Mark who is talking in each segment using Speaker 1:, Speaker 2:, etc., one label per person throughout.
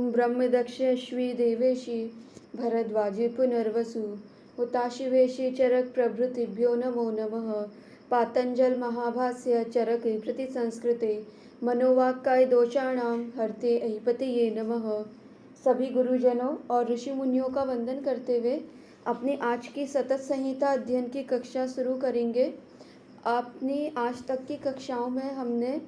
Speaker 1: ओम ब्रह्मदक्षश्वी देवेशी भरद्वाजे पुनर्वसु हुताशिवेशी चरक प्रभृतिभ्यो नमो नमः। पातंजल महाभाष्य चरक प्रति संस्कृते मनोवाक्काय दोषाणाम हरते अहिपतये नमः। सभी गुरुजनों और ऋषि मुनियों का वंदन करते हुए अपनी आज की सतत संहिता अध्ययन की कक्षा शुरू करेंगे। अपनी आज तक की कक्षाओं में हमने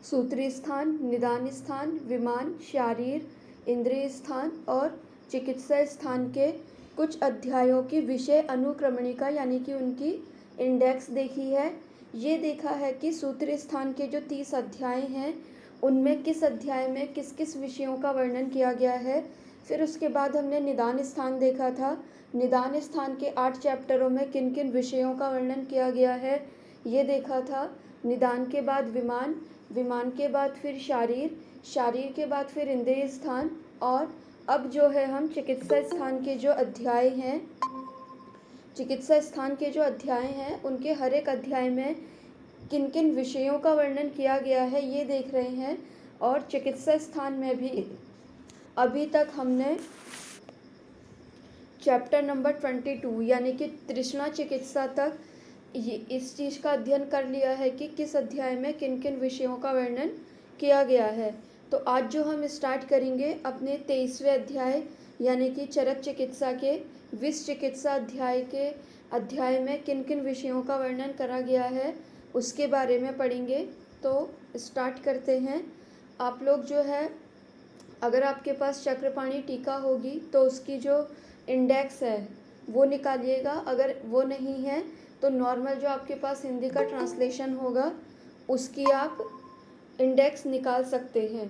Speaker 1: सूत्री स्थान, निदान स्थान, विमान, शारीर, इंद्रिय स्थान और चिकित्सा स्थान के कुछ अध्यायों की विषय अनुक्रमणिका यानी कि उनकी इंडेक्स देखी है। ये देखा है कि सूत्री स्थान के जो 30 अध्याय हैं उनमें किस अध्याय में किस किस विषयों का वर्णन किया गया है। फिर उसके बाद हमने निदान स्थान देखा था। निदान स्थान के 8 चैप्टरों में किन किन विषयों का वर्णन किया गया है ये देखा था। निदान के बाद विमान, विमान के बाद फिर शारीर, शारीर के बाद फिर इंद्रिय स्थान, और अब जो है हम चिकित्सा स्थान के जो अध्याय हैं, चिकित्सा स्थान के जो अध्याय हैं उनके हर एक अध्याय में किन किन विषयों का वर्णन किया गया है ये देख रहे हैं। और चिकित्सा स्थान में भी अभी तक हमने चैप्टर नंबर 22 यानी कि तृष्णा चिकित्सा तक ये इस चीज़ का अध्ययन कर लिया है कि किस अध्याय में किन किन विषयों का वर्णन किया गया है। तो आज जो हम स्टार्ट करेंगे अपने 23वें अध्याय यानी कि चरक चिकित्सा के विष चिकित्सा अध्याय में किन किन विषयों का वर्णन करा गया है उसके बारे में पढ़ेंगे। तो स्टार्ट करते हैं। आप लोग जो है अगर आपके पास चक्रपाणी टीका होगी तो उसकी जो इंडेक्स है वो निकालिएगा। अगर वो नहीं है तो नॉर्मल जो आपके पास हिंदी का ट्रांसलेशन होगा उसकी आप इंडेक्स निकाल सकते हैं।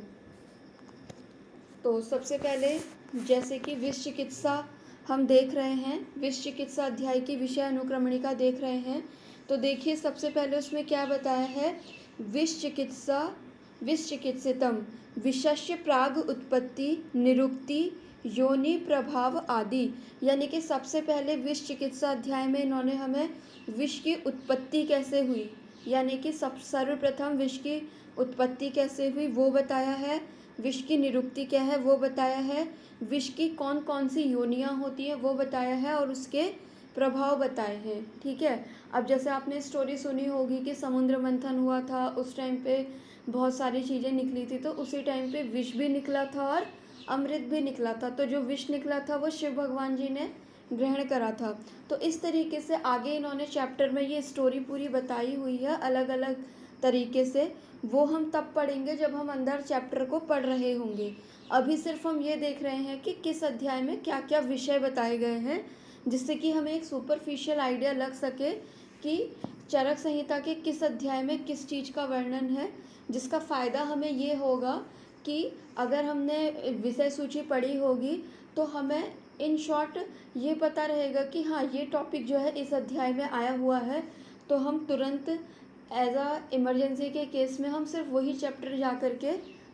Speaker 1: तो सबसे पहले जैसे कि विष चिकित्सा हम देख रहे हैं, विष चिकित्सा अध्याय की विषय अनुक्रमणिका देख रहे हैं। तो देखिए सबसे पहले उसमें क्या बताया है। विष चिकित्सितम विषस्य प्राग उत्पत्ति निरुक्ति योनि प्रभाव आदि, यानी कि सबसे पहले विष चिकित्सा अध्याय में इन्होंने हमें विष की उत्पत्ति कैसे हुई यानी कि सर्वप्रथम विष की उत्पत्ति कैसे हुई वो बताया है। विष की निरुक्ति क्या है वो बताया है। विष की कौन कौन सी योनियाँ होती हैं वो बताया है और उसके प्रभाव बताए हैं। ठीक है। अब जैसे आपने स्टोरी सुनी होगी कि समुद्र मंथन हुआ था, उस टाइम पे बहुत सारी चीज़ें निकली थी, तो उसी टाइम पे विष भी निकला था और अमृत भी निकला था। तो जो विष निकला था वो शिव भगवान जी ने ग्रहण करा था। तो इस तरीके से आगे इन्होंने चैप्टर में ये स्टोरी पूरी बताई हुई है अलग अलग तरीके से। वो हम तब पढ़ेंगे जब हम अंदर चैप्टर को पढ़ रहे होंगे। अभी सिर्फ हम ये देख रहे हैं कि किस अध्याय में क्या क्या विषय बताए गए हैं, जिससे कि हमें एक सुपरफिशियल आइडिया लग सके कि चरक संहिता के किस अध्याय में किस चीज़ का वर्णन है। जिसका फ़ायदा हमें ये होगा कि अगर हमने विषय सूची पढ़ी होगी तो हमें इन शॉर्ट ये पता रहेगा कि हाँ ये टॉपिक जो है इस अध्याय में आया हुआ है। तो हम तुरंत एज अ इमरजेंसी के केस में हम सिर्फ वही चैप्टर जा कर के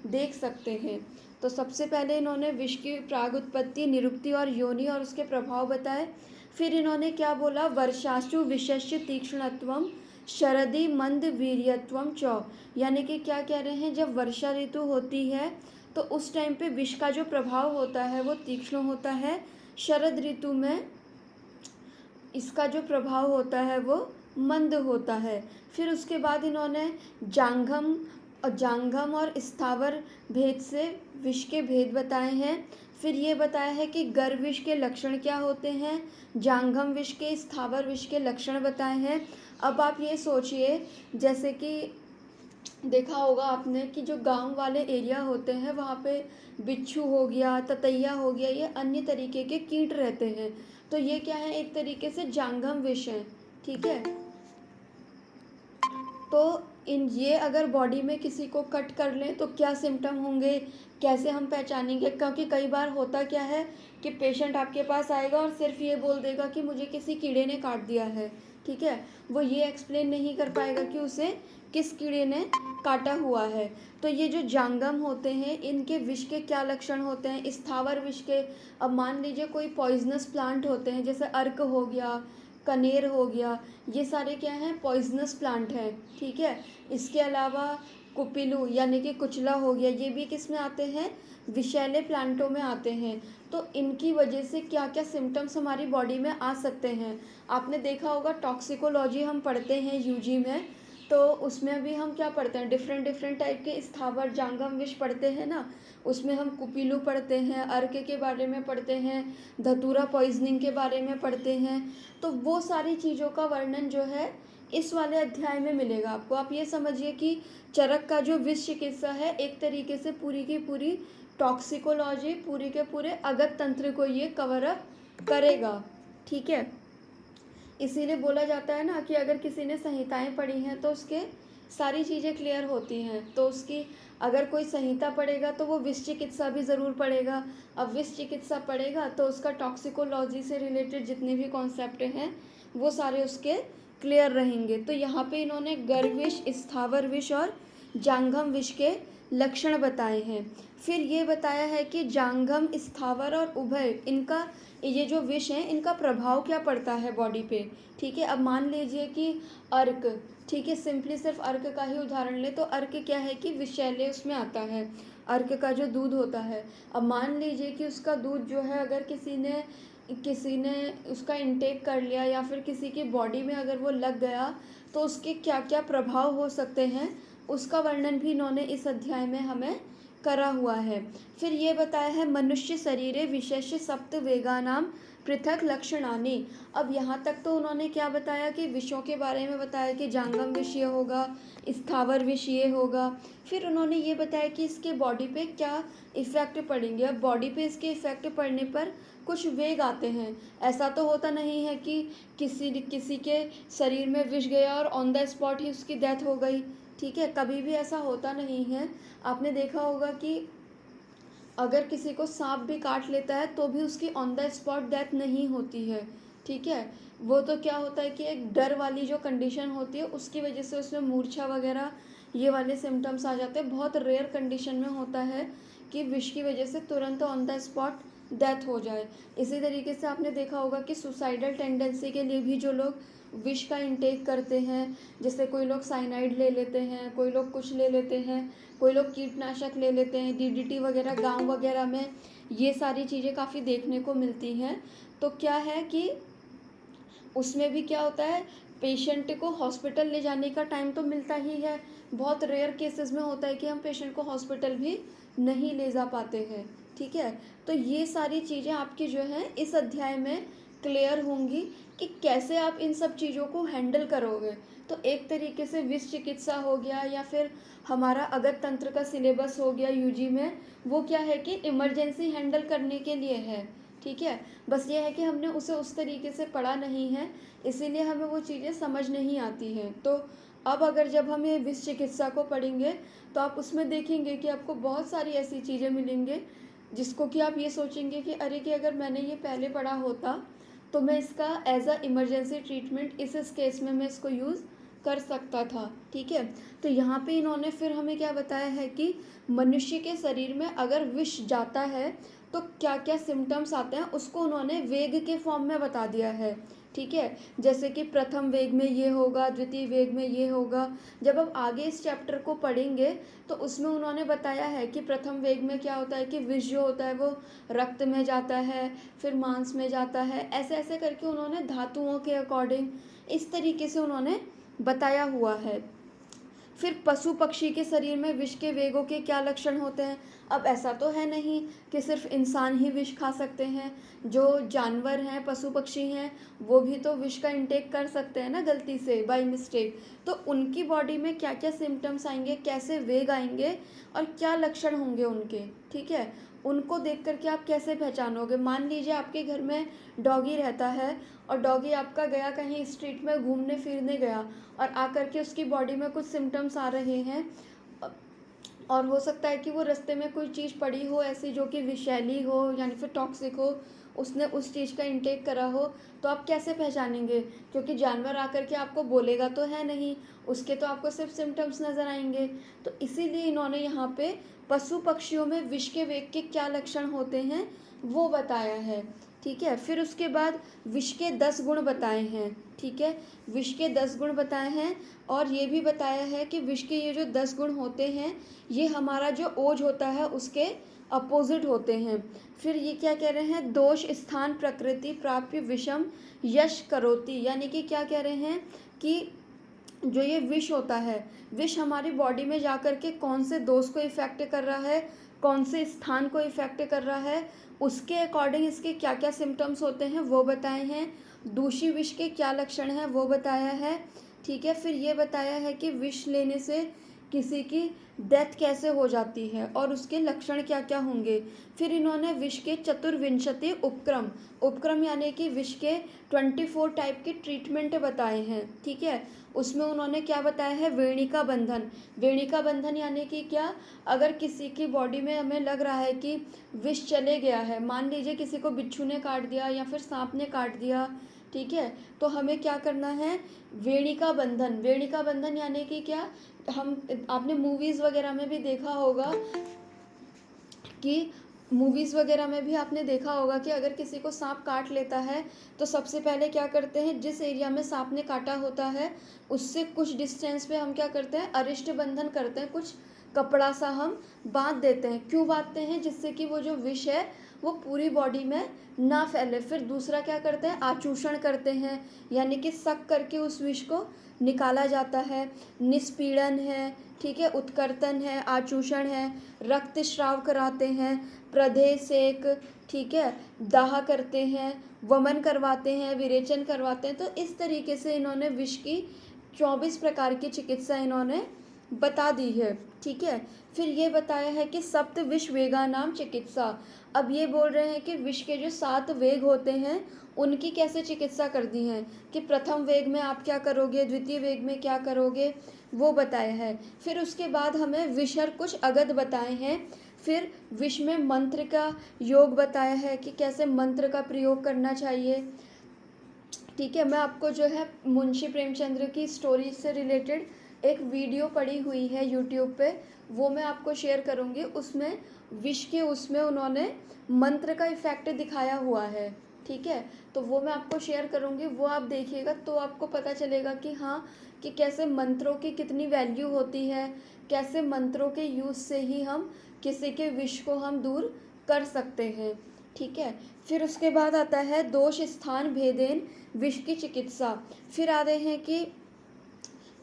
Speaker 1: देख सकते हैं। तो सबसे पहले इन्होंने विष की प्राग उत्पत्ति, निरुक्ति और योनि और उसके प्रभाव बताए। फिर इन्होंने क्या बोला, वर्षाशु विषस्य तीक्ष्णत्वम शरदि मंद वीर्यत्वम च, यानी कि क्या कह रहे हैं, जब वर्षा ऋतु होती है तो उस टाइम पे विष का जो प्रभाव होता है वो तीक्ष्ण होता है। शरद ऋतु में इसका जो प्रभाव होता है वो मंद होता है। फिर उसके बाद इन्होंने जांघम और स्थावर भेद से विष के भेद बताए हैं। फिर ये बताया है कि गर्भ विष के लक्षण क्या होते हैं, जांघम विष के, स्थावर विष के लक्षण बताए हैं। अब आप ये सोचिए, जैसे कि देखा होगा आपने कि जो गांव वाले एरिया होते हैं वहाँ पे बिच्छू हो गया, ततैया हो गया, ये अन्य तरीके के कीट रहते हैं। तो ये क्या है, एक तरीके से जांघम विष है। ठीक है। तो ये अगर बॉडी में किसी को कट कर लें तो क्या सिम्टम होंगे, कैसे हम पहचानेंगे। क्योंकि कई बार होता क्या है कि पेशेंट आपके पास आएगा और सिर्फ ये बोल देगा कि मुझे किसी कीड़े ने काट दिया है। ठीक है। वो ये एक्सप्लेन नहीं कर पाएगा कि उसे किस कीड़े ने काटा हुआ है। तो ये जो जांघम होते हैं इनके विष के क्या लक्षण होते हैं, स्थावर विष के। अब मान लीजिए कोई पॉइजनस प्लांट होते हैं, जैसे अर्क हो गया, कनेर हो गया, ये सारे क्या हैं, पॉइजनस प्लांट हैं। ठीक है। इसके अलावा कुपिलू यानी कि कुचला हो गया, ये भी किस में आते हैं, विषैले प्लांटों में आते हैं। तो इनकी वजह से क्या क्या सिम्टम्स हमारी बॉडी में आ सकते हैं। आपने देखा होगा टॉक्सिकोलॉजी हम पढ़ते हैं यूजी में, तो उसमें भी हम क्या पढ़ते हैं, डिफरेंट डिफरेंट टाइप के स्थावर जांगम विष पढ़ते हैं ना। उसमें हम कुपिलू पढ़ते हैं, अर्क के बारे में पढ़ते हैं, धतूरा पॉइजनिंग के बारे में पढ़ते हैं। तो वो सारी चीज़ों का वर्णन जो है इस वाले अध्याय में मिलेगा आपको। आप ये समझिए कि चरक का जो विष चिकित्सा है एक तरीके से पूरी की पूरी टॉक्सिकोलॉजी, पूरी के पूरे अगत तंत्र को ये कवर अप करेगा। ठीक है, इसीलिए बोला जाता है ना कि अगर किसी ने संहिताएं पढ़ी हैं तो उसके सारी चीज़ें क्लियर होती हैं। तो उसकी अगर कोई संहिता पढ़ेगा तो वो विष चिकित्सा भी ज़रूर पढ़ेगा। अब विष चिकित्सा पढ़ेगा तो उसका टॉक्सिकोलॉजी से रिलेटेड जितने भी कॉन्सेप्ट हैं वो सारे उसके क्लियर रहेंगे। तो यहाँ पे इन्होंने गर्विष, स्थावर विष और जांघम विष के लक्षण बताए हैं। फिर ये बताया है कि जांघम, स्थावर और उभय, इनका ये जो विष हैं इनका प्रभाव क्या पड़ता है बॉडी पे। ठीक है, अब मान लीजिए कि अर्क, ठीक है, सिंपली सिर्फ अर्क का ही उदाहरण ले तो अर्क क्या है कि विषैले उसमें आता है, अर्क का जो दूध होता है। अब मान लीजिए कि उसका दूध जो है अगर किसी ने उसका इंटेक कर लिया या फिर किसी की बॉडी में अगर वो लग गया तो उसके क्या क्या प्रभाव हो सकते हैं, उसका वर्णन भी इन्होंने इस अध्याय में हमें करा हुआ है। फिर ये बताया है मनुष्य शरीरे विशेष सप्त वेगानाम पृथक लक्षणानि। अब यहाँ तक तो उन्होंने क्या बताया कि विषयों के बारे में बताया कि जांगम विष ये होगा, स्थावर विष ये होगा। फिर उन्होंने ये बताया कि इसके बॉडी पे क्या इफ़ेक्ट पड़ेंगे। अब बॉडी पे इसके इफ़ेक्ट पड़ने पर कुछ वेग आते हैं। ऐसा तो होता नहीं है कि किसी के शरीर में विष गया और ऑन द स्पॉट ही उसकी डेथ हो गई। ठीक है, कभी भी ऐसा होता नहीं है। आपने देखा होगा कि अगर किसी को सांप भी काट लेता है तो भी उसकी ऑन द स्पॉट डेथ नहीं होती है। ठीक है, वो तो क्या होता है कि एक डर वाली जो कंडीशन होती है उसकी वजह से उसमें मूर्छा वगैरह ये वाले सिम्टम्स आ जाते हैं। बहुत रेयर कंडीशन में होता है कि विष की वजह से तुरंत ऑन द स्पॉट डेथ हो जाए। इसी तरीके से आपने देखा होगा कि सुसाइडल टेंडेंसी के लिए भी जो लोग विष का इंटेक करते हैं, जैसे कोई लोग साइनाइड ले लेते हैं, कोई लोग कुछ ले लेते हैं, कोई लोग कीटनाशक ले लेते हैं, डीडीटी वगैरह, गांव वगैरह में ये सारी चीज़ें काफ़ी देखने को मिलती हैं। तो क्या है कि उसमें भी क्या होता है, पेशेंट को हॉस्पिटल ले जाने का टाइम तो मिलता ही है। बहुत रेयर केसेस में होता है कि हम पेशेंट को हॉस्पिटल भी नहीं ले जा पाते हैं। ठीक है, तो ये सारी चीज़ें आपकी जो हैं इस अध्याय में क्लियर होंगी कि कैसे आप इन सब चीज़ों को हैंडल करोगे। तो एक तरीके से विष चिकित्सा हो गया या फिर हमारा अगत तंत्र का सिलेबस हो गया यूजी में, वो क्या है कि इमरजेंसी हैंडल करने के लिए है। ठीक है, बस ये है कि हमने उसे उस तरीके से पढ़ा नहीं है, इसीलिए हमें वो चीज़ें समझ नहीं आती हैं। तो अब अगर जब हम ये विष चिकित्सा को पढ़ेंगे तो आप उसमें देखेंगे कि आपको बहुत सारी ऐसी चीज़ें मिलेंगे जिसको कि आप ये सोचेंगे कि अरे कि अगर मैंने ये पहले पढ़ा होता तो मैं इसका एज अ इमरजेंसी ट्रीटमेंट इस केस में मैं इसको यूज़ कर सकता था। ठीक है, तो यहाँ पे इन्होंने फिर हमें क्या बताया है कि मनुष्य के शरीर में अगर विष जाता है तो क्या क्या सिम्टम्स आते हैं उसको उन्होंने वेग के फॉर्म में बता दिया है। ठीक है, जैसे कि प्रथम वेग में ये होगा, द्वितीय वेग में ये होगा। जब हम आगे इस चैप्टर को पढ़ेंगे तो उसमें उन्होंने बताया है कि प्रथम वेग में क्या होता है कि विष जो होता है वो रक्त में जाता है, फिर मांस में जाता है, ऐसे ऐसे करके उन्होंने धातुओं के अकॉर्डिंग इस तरीके से उन्होंने बताया हुआ है। फिर पशु पक्षी के शरीर में विष के वेगों के क्या लक्षण होते हैं। अब ऐसा तो है नहीं कि सिर्फ इंसान ही विष खा सकते हैं, जो जानवर हैं, पशु पक्षी हैं, वो भी तो विष का इंटेक कर सकते हैं ना गलती से, बाय मिस्टेक। तो उनकी बॉडी में क्या क्या सिम्टम्स आएंगे, कैसे वेग आएंगे और क्या लक्षण होंगे उनके। ठीक है, उनको देख करके आप कैसे पहचानोगे। मान लीजिए आपके घर में डॉगी रहता है और डॉगी आपका गया कहीं स्ट्रीट में घूमने फिरने गया और आकर के उसकी बॉडी में कुछ सिम्टम्स आ रहे हैं और हो सकता है कि वो रास्ते में कोई चीज़ पड़ी हो ऐसी जो कि विषैली हो यानी फिर टॉक्सिक हो, उसने उस चीज़ का इंटेक करा हो, तो आप कैसे पहचानेंगे। क्योंकि जानवर आकर के आपको बोलेगा तो है नहीं, उसके तो आपको सिर्फ सिम्टम्स नज़र आएंगे। तो इसीलिए इन्होंने यहाँ पे पशु पक्षियों में विष के वेग के क्या लक्षण होते हैं वो बताया है। ठीक है। फिर उसके बाद विष के 10 गुण बताए हैं, ठीक है, विष के 10 गुण बताए हैं और ये भी बताया है कि विष के ये जो 10 गुण होते हैं ये हमारा जो ओज होता है उसके अपोजिट होते हैं। फिर ये क्या कह रहे हैं, दोष स्थान प्रकृति प्राप्य विषम यश करोति, यानी कि क्या कह रहे हैं कि जो ये विष होता है, विष हमारी बॉडी में जा कर के कौन से दोष को इफ़ेक्ट कर रहा है, कौन से स्थान को इफ़ेक्ट कर रहा है, उसके अकॉर्डिंग इसके क्या क्या सिम्टम्स होते हैं वो बताए हैं। दूषी विष के क्या लक्षण हैं वो बताया है, ठीक है। फिर ये बताया है कि विष लेने से किसी की डेथ कैसे हो जाती है और उसके लक्षण क्या क्या होंगे। फिर इन्होंने विष के चतुर्विंशति उपक्रम, उपक्रम यानी कि विष के 24 टाइप के ट्रीटमेंट बताए हैं, ठीक है। उसमें उन्होंने क्या बताया है, वेणिका बंधन, वेणिका बंधन यानी कि क्या, अगर किसी की बॉडी में हमें लग रहा है कि विष चले गया है, मान लीजिए किसी को बिच्छू ने काट दिया या फिर सांप ने काट दिया, ठीक है, तो हमें क्या करना है, वेणिका बंधन, वेणिका बंधन यानी कि क्या, हम आपने मूवीज़ वगैरह में भी देखा होगा कि मूवीज़ वगैरह में भी आपने देखा होगा कि अगर किसी को सांप काट लेता है तो सबसे पहले क्या करते हैं, जिस एरिया में सांप ने काटा होता है उससे कुछ डिस्टेंस पे हम क्या करते हैं, अरिष्ट बंधन करते हैं, कुछ कपड़ा सा हम बांध देते हैं। क्यों बांधते हैं, जिससे कि वो जो विष है वो पूरी बॉडी में ना फैले। फिर दूसरा क्या करते हैं, आचूषण करते हैं, यानी कि सक करके उस विष को निकाला जाता है। निष्पीड़न है, ठीक है, उत्कर्तन है, आचूषण है, रक्त स्राव कराते हैं, प्रदेह सेक, ठीक है, दाह करते हैं, वमन करवाते हैं, विरेचन करवाते हैं। तो इस तरीके से इन्होंने विष की 24 प्रकार की चिकित्सा इन्होंने बता दी है, ठीक है। फिर ये बताया है कि सप्त विष वेगा नाम चिकित्सा, अब ये बोल रहे हैं कि विष के जो 7 वेग होते हैं उनकी कैसे चिकित्सा कर दी है, कि प्रथम वेग में आप क्या करोगे, द्वितीय वेग में क्या करोगे, वो बताया है। फिर उसके बाद हमें विषर कुछ अगध बताए हैं। फिर विष में मंत्र का योग बताया है कि कैसे मंत्र का प्रयोग करना चाहिए, ठीक है। मैं आपको जो है मुंशी प्रेमचंद्र की स्टोरी से रिलेटेड एक वीडियो पड़ी हुई है यूट्यूब पे, वो मैं आपको शेयर करूँगी। उसमें विष के उसमें उन्होंने मंत्र का इफ़ेक्ट दिखाया हुआ है, ठीक है, तो वो मैं आपको शेयर करूँगी, वो आप देखिएगा तो आपको पता चलेगा कि हाँ, कि कैसे मंत्रों की कितनी वैल्यू होती है, कैसे मंत्रों के यूज़ से ही हम किसी के विष को हम दूर कर सकते हैं, ठीक है। फिर उसके बाद आता है दोष स्थान भेदेन विष की चिकित्सा। फिर आते हैं कि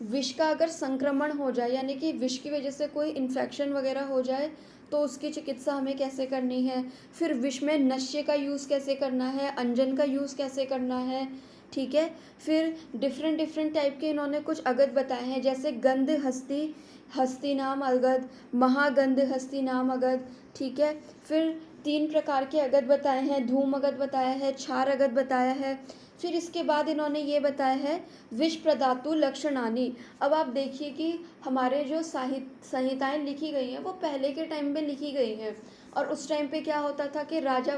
Speaker 1: विष का अगर संक्रमण हो जाए, यानी कि विष की वजह से कोई इन्फेक्शन वगैरह हो जाए तो उसकी चिकित्सा हमें कैसे करनी है। फिर विष में नश्य का यूज़ कैसे करना है, अंजन का यूज़ कैसे करना है, ठीक है। फिर डिफरेंट टाइप के इन्होंने कुछ अगध बताए हैं, जैसे गंध हस्ती, हस्ती नाम अगध, महागंध हस्ती नाम अगध, ठीक है। फिर 3 प्रकार के अगध बताए हैं, धूम अगध बताया है, क्षार अगध बताया है। फिर इसके बाद इन्होंने ये बताया है विष प्रदातु लक्षणानि। अब आप देखिए कि हमारे जो संहिताएं लिखी गई हैं वो पहले के टाइम पे लिखी गई हैं, और उस टाइम पे क्या होता था कि राजा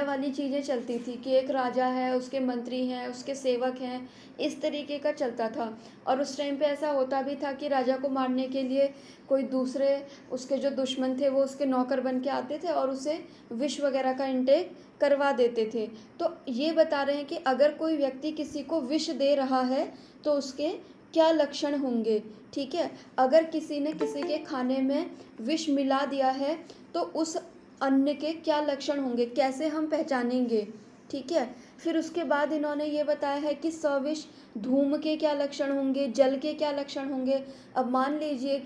Speaker 1: वाली चीज़ें चलती थी कि एक राजा है, उसके मंत्री हैं, उसके सेवक हैं, इस तरीके का चलता था। और उस टाइम पे ऐसा होता भी था कि राजा को मारने के लिए कोई दूसरे उसके जो दुश्मन थे वो उसके नौकर बन के आते थे और उसे विष वगैरह का इंटेक करवा देते थे। तो ये बता रहे हैं कि अगर कोई व्यक्ति किसी को विष दे रहा है तो उसके क्या लक्षण होंगे, ठीक है। अगर किसी ने किसी के खाने में विष मिला दिया है तो उस अन्न के क्या लक्षण होंगे, कैसे हम पहचानेंगे, ठीक है। फिर उसके बाद इन्होंने ये बताया है कि सविष धूम के क्या लक्षण होंगे, जल के क्या लक्षण होंगे। अब मान लीजिए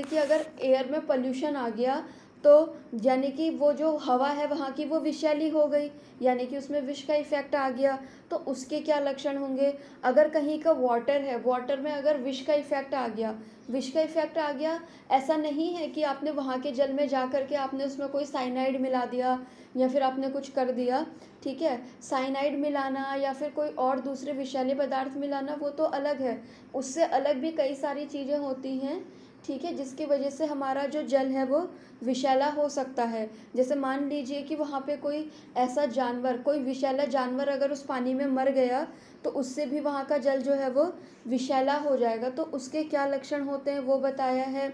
Speaker 1: कि अगर एयर में पोल्यूशन आ गया तो यानी कि वो जो हवा है वहाँ की वो विषैली हो गई, यानी कि उसमें विष का इफ़ेक्ट आ गया, तो उसके क्या लक्षण होंगे। अगर कहीं का वाटर है, वाटर में अगर विष का इफ़ेक्ट आ गया, विष का इफ़ेक्ट आ गया, ऐसा नहीं है कि आपने वहाँ के जल में जा कर के आपने उसमें कोई साइनाइड मिला दिया या फिर आपने कुछ कर दिया, ठीक है। साइनाइड मिलाना या फिर कोई और दूसरे विषैले पदार्थ मिलाना वो तो अलग है, उससे अलग भी कई सारी चीज़ें होती हैं, ठीक है, जिसकी वजह से हमारा जो जल है वो विषैला हो सकता है। जैसे मान लीजिए कि वहाँ पे कोई ऐसा जानवर, कोई विषैला जानवर अगर उस पानी में मर गया तो उससे भी वहाँ का जल जो है वो विषैला हो जाएगा, तो उसके क्या लक्षण होते हैं वो बताया है।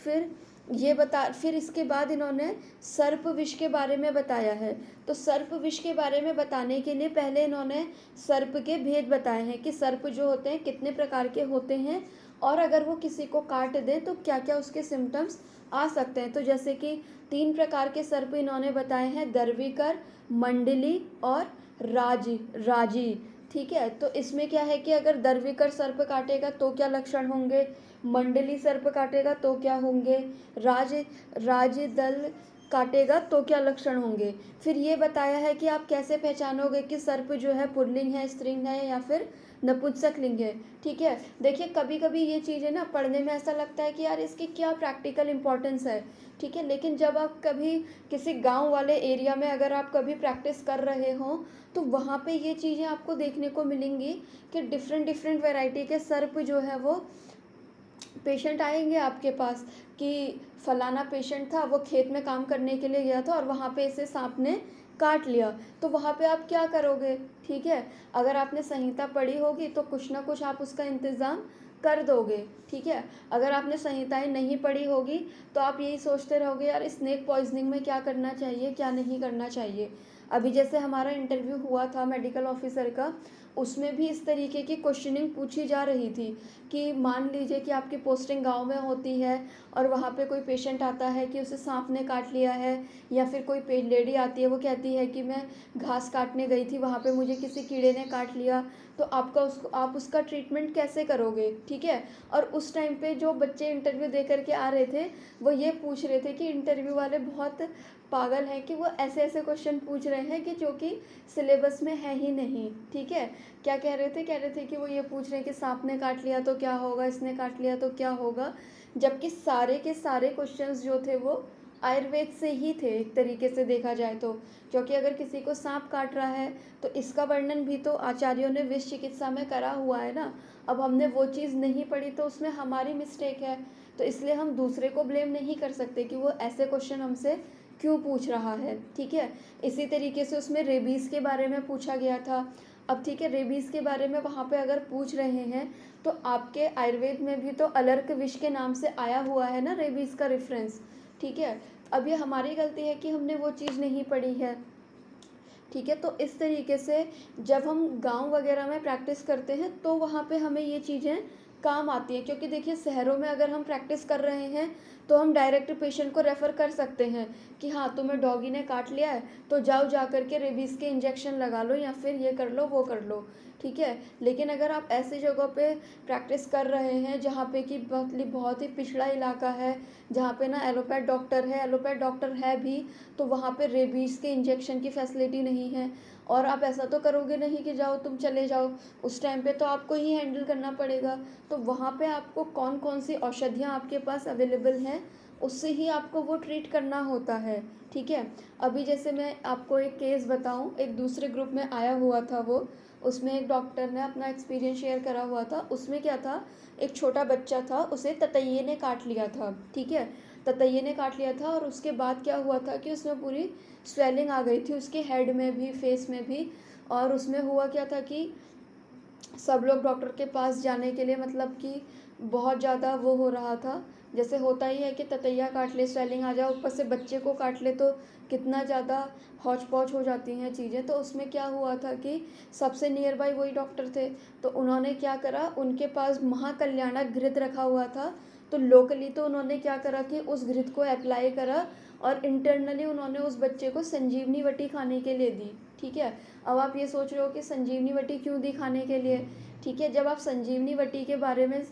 Speaker 1: फिर ये बता फिर इसके बाद इन्होंने सर्प विष के बारे में बताया है। तो सर्प विष के बारे में बताने के लिए पहले इन्होंने सर्प के भेद बताए हैं कि सर्प जो होते हैं कितने प्रकार के होते हैं, और अगर वो किसी को काट दें तो क्या क्या उसके सिम्टम्स आ सकते हैं। तो जैसे कि 3 प्रकार के सर्प इन्होंने बताए हैं, दर्विकर, मंडली और राजी। ठीक है, तो इसमें क्या है कि अगर दर्विकर सर्प काटेगा तो क्या लक्षण होंगे, मंडली सर्प काटेगा तो क्या होंगे, राज दल काटेगा तो क्या लक्षण होंगे। फिर ये बताया है कि आप कैसे पहचानोगे कि सर्प जो है पुल्लिंग है, स्त्रीलिंग है या फिर नपुंसक लिंग है। ठीक है, देखिए कभी कभी ये चीज़ें ना पढ़ने में ऐसा लगता है कि यार इसकी क्या प्रैक्टिकल इम्पोर्टेंस है। ठीक है, लेकिन जब आप कभी किसी गांव वाले एरिया में अगर आप कभी प्रैक्टिस कर रहे हो तो वहाँ पे ये चीज़ें आपको देखने को मिलेंगी कि डिफरेंट डिफरेंट वैरायटी के सर्प जो है वो पेशेंट आएंगे आपके पास कि फलाना पेशेंट था, वो खेत में काम करने के लिए गया था और वहाँ पे इसे सांप ने काट लिया। तो वहाँ पे आप क्या करोगे। ठीक है, अगर आपने संहिता पढ़ी होगी तो कुछ ना कुछ आप उसका इंतज़ाम कर दोगे। ठीक है, अगर आपने संहिताएं नहीं पढ़ी होगी तो आप यही सोचते रहोगे यार स्नेक पॉइजनिंग में क्या करना चाहिए क्या नहीं करना चाहिए। अभी जैसे हमारा इंटरव्यू हुआ था मेडिकल ऑफिसर का, उसमें भी इस तरीके की क्वेश्चनिंग पूछी जा रही थी कि मान लीजिए कि आपकी पोस्टिंग गांव में होती है और वहाँ पे कोई पेशेंट आता है कि उसे सांप ने काट लिया है, या फिर कोई लेडी आती है वो कहती है कि मैं घास काटने गई थी, वहाँ पे मुझे किसी कीड़े ने काट लिया, तो आप उसका ट्रीटमेंट कैसे करोगे। ठीक है, और उस टाइम पे जो बच्चे इंटरव्यू दे करके आ रहे थे वो ये पूछ रहे थे कि इंटरव्यू वाले बहुत पागल हैं कि वो ऐसे ऐसे क्वेश्चन पूछ रहे हैं कि जो कि सिलेबस में है ही नहीं। ठीक है, क्या कह रहे थे कि वो ये पूछ रहे हैं कि सांप ने काट लिया तो क्या होगा, इसने काट लिया तो क्या होगा, जबकि सारे के सारे क्वेश्चंस जो थे वो आयुर्वेद से ही थे एक तरीके से देखा जाए तो। क्योंकि अगर किसी को सांप काट रहा है तो इसका वर्णन भी तो आचार्यों ने विष चिकित्सा में करा हुआ है ना। अब हमने वो चीज़ नहीं पढ़ी तो उसमें हमारी मिस्टेक है, तो इसलिए हम दूसरे को ब्लेम नहीं कर सकते कि वो ऐसे क्वेश्चन हमसे क्यों पूछ रहा है। ठीक है, इसी तरीके से उसमें रेबीज़ के बारे में पूछा गया था। अब ठीक है, रेबीज़ के बारे में वहाँ पे अगर पूछ रहे हैं तो आपके आयुर्वेद में भी तो अलर्क विष के नाम से आया हुआ है ना रेबीज़ का रेफरेंस। ठीक है, अब ये हमारी गलती है कि हमने वो चीज़ नहीं पढ़ी है। ठीक है, तो इस तरीके से जब हम गांव वगैरह में प्रैक्टिस करते हैं तो वहाँ पे हमें ये चीज़ें काम आती हैं। क्योंकि देखिए शहरों में अगर हम प्रैक्टिस कर रहे हैं तो हम डायरेक्ट पेशेंट को रेफ़र कर सकते हैं कि हाँ तुम्हें डॉगी ने काट लिया है तो जाओ जा कर के रेबीज़ के इंजेक्शन लगा लो या फिर ये कर लो वो कर लो। ठीक है, लेकिन अगर आप ऐसी जगह पे प्रैक्टिस कर रहे हैं जहाँ पे कि बहुत ही पिछड़ा इलाका है, जहाँ पे ना एलोपैथ डॉक्टर है भी, तो वहाँ पे रेबीज़ के इंजेक्शन की फैसिलिटी नहीं है। और आप ऐसा तो करोगे नहीं कि जाओ तुम चले जाओ, उस टाइम पे तो आपको ही हैंडल करना पड़ेगा। तो वहाँ पे आपको कौन कौन सी औषधियाँ आपके पास अवेलेबल हैं उससे ही आपको वो ट्रीट करना होता है। ठीक है, अभी जैसे मैं आपको एक केस बताऊँ, एक दूसरे ग्रुप में आया हुआ था वो, उसमें एक डॉक्टर ने अपना एक्सपीरियंस शेयर करा हुआ था। उसमें क्या था, एक छोटा बच्चा था, उसे ततैये ने काट लिया था। ठीक है, ततैये ने काट लिया था और उसके बाद क्या हुआ था कि उसमें पूरी स्वेलिंग आ गई थी उसके हेड में भी फेस में भी। और उसमें हुआ क्या था कि सब लोग डॉक्टर के पास जाने के लिए मतलब कि बहुत ज़्यादा वो हो रहा था। जैसे होता ही है कि ततैया काट ले स्वेलिंग आ जाए, ऊपर से बच्चे को काट ले तो कितना ज़्यादा हौच पौच हो जाती हैं चीज़ें। तो उसमें क्या हुआ था कि सबसे नियर बाई वही डॉक्टर थे, तो उन्होंने क्या करा, उनके पास महाकल्याणक घृत रखा हुआ था। तो लोकली तो उन्होंने क्या करा कि उस घृत को अप्लाई करा और इंटरनली उन्होंने उस बच्चे को संजीवनी वटी खाने के लिए दी। ठीक है, अब आप ये सोच रहे हो कि संजीवनी वटी क्यों दी खाने के लिए। ठीक है, जब आप संजीवनी वटी के बारे में